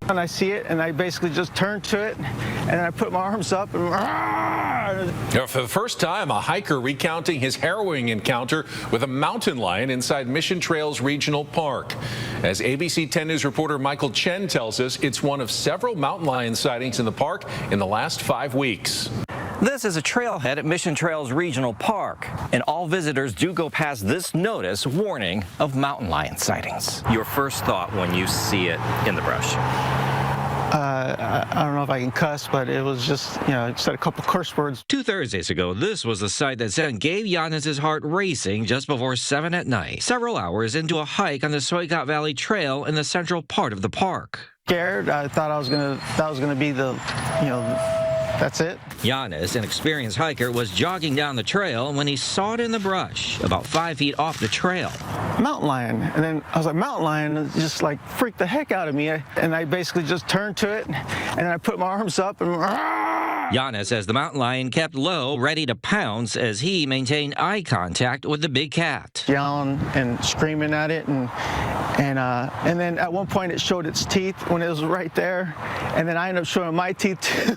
And I see it, and I basically just turn to it, and I put my arms up, and For the first time, a hiker recounting his harrowing encounter with a mountain lion inside Mission Trails Regional Park. As ABC 10 News reporter Michael Chen tells us, it's one of several mountain lion sightings in the park in the last 5 weeks. This is a trailhead at Mission Trails Regional Park, and all visitors do go past this notice warning of mountain lion sightings. Your first thought when you see it in the brush? I don't know if I can cuss, but it was just, it said a couple curse words. 2 Thursdays ago, this was the sight that sent Gabe Giannis' heart racing just before 7 at night, several hours into a hike on the Soykat Valley Trail in the central part of the park. Scared. I thought that was gonna be the, that's it. Giannis, an experienced hiker, was jogging down the trail when he saw it in the brush, about 5 feet off the trail. Mountain lion. And then I was like, mountain lion, it just like freaked the heck out of me. And I basically just turned to it, and then I put my arms up, and Giannis says the mountain lion kept low, ready to pounce as he maintained eye contact with the big cat. Yelling and screaming at it, and then at one point it showed its teeth when it was right there, and then I ended up showing my teeth too.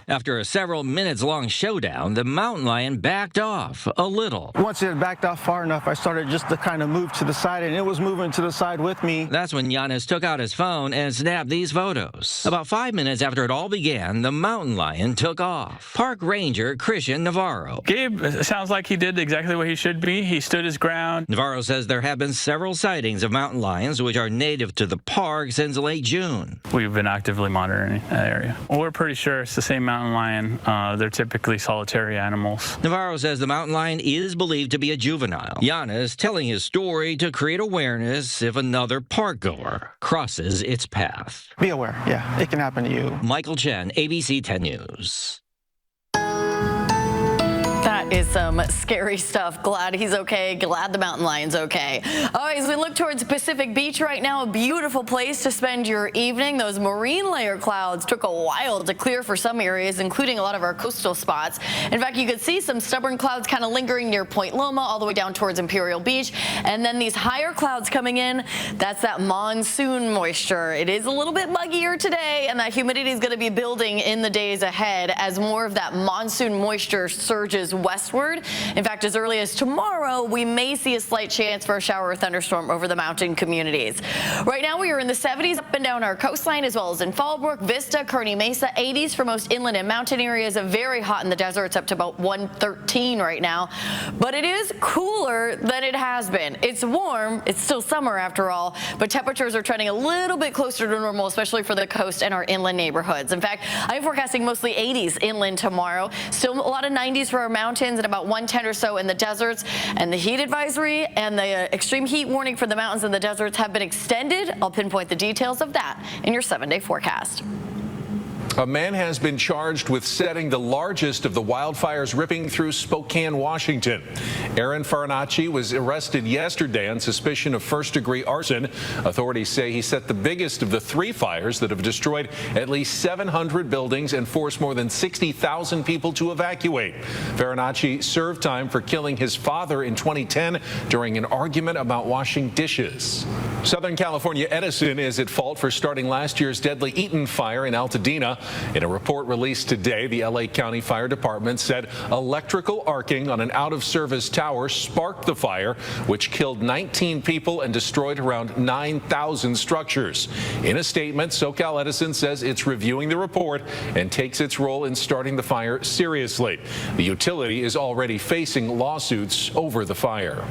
After a several minutes long showdown, the mountain lion backed off a little. Once it had backed off far enough, I started just to kind of move to the side, and it was moving to the side with me. That's when Giannis took out his phone and snapped these photos. About 5 minutes after it all began, the mountain lion took off. Park Ranger Christian Navarro. Gabe sounds like he did exactly what he should be. He stood his ground. Navarro says there have been several sightings of mountain lions, which are native to the park since late June. We've been actively monitoring that area. Well, we're pretty sure it's the same mountain lion. They're typically solitary animals. Navarro says the mountain lion is believed to be a juvenile. Giannis telling his story to create awareness if another park goer crosses its path. Be aware, yeah, it can happen to you. Michael Chen, ABC 10 News. That is some scary stuff. Glad he's okay. Glad the mountain lion's okay. All right, as we look towards Pacific Beach right now, a beautiful place to spend your evening. Those marine layer clouds took a while to clear for some areas, including a lot of our coastal spots. In fact, you could see some stubborn clouds kind of lingering near Point Loma all the way down towards Imperial Beach. And then these higher clouds coming in, that's that monsoon moisture. It is a little bit muggier today, and that humidity is going to be building in the days ahead as more of that monsoon moisture surges westward. In fact, as early as tomorrow, we may see a slight chance for a shower or thunderstorm over the mountain communities. Right now, we are in the 70s up and down our coastline, as well as in Fallbrook, Vista, Kearney Mesa, 80s for most inland and mountain areas. Very hot in the desert. It's up to about 113 right now. But it is cooler than it has been. It's warm. It's still summer after all, but temperatures are trending a little bit closer to normal, especially for the coast and our inland neighborhoods. In fact, I'm forecasting mostly 80s inland tomorrow. Still a lot of 90s for our mountains and about 110 or so in the deserts. And the heat advisory and the extreme heat warning for the mountains and the deserts have been extended. I'll pinpoint the details of that in your 7-day forecast. A man has been charged with setting the largest of the wildfires ripping through Spokane, Washington. Aaron Farinacci was arrested yesterday on suspicion of first-degree arson. Authorities say he set the biggest of the 3 fires that have destroyed at least 700 buildings and forced more than 60,000 people to evacuate. Farinacci served time for killing his father in 2010 during an argument about washing dishes. Southern California Edison is at fault for starting last year's deadly Eaton fire in Altadena. In a report released today, the LA County Fire Department said electrical arcing on an out-of-service tower sparked the fire, which killed 19 people and destroyed around 9,000 structures. In a statement, SoCal Edison says it's reviewing the report and takes its role in starting the fire seriously. The utility is already facing lawsuits over the fire.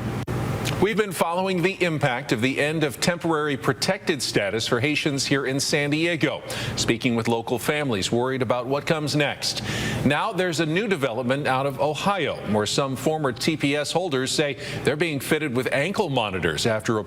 We've been following the impact of the end of temporary protected status for Haitians here in San Diego, speaking with local families worried about what comes next. Now there's a new development out of Ohio, where some former TPS holders say they're being fitted with ankle monitors after a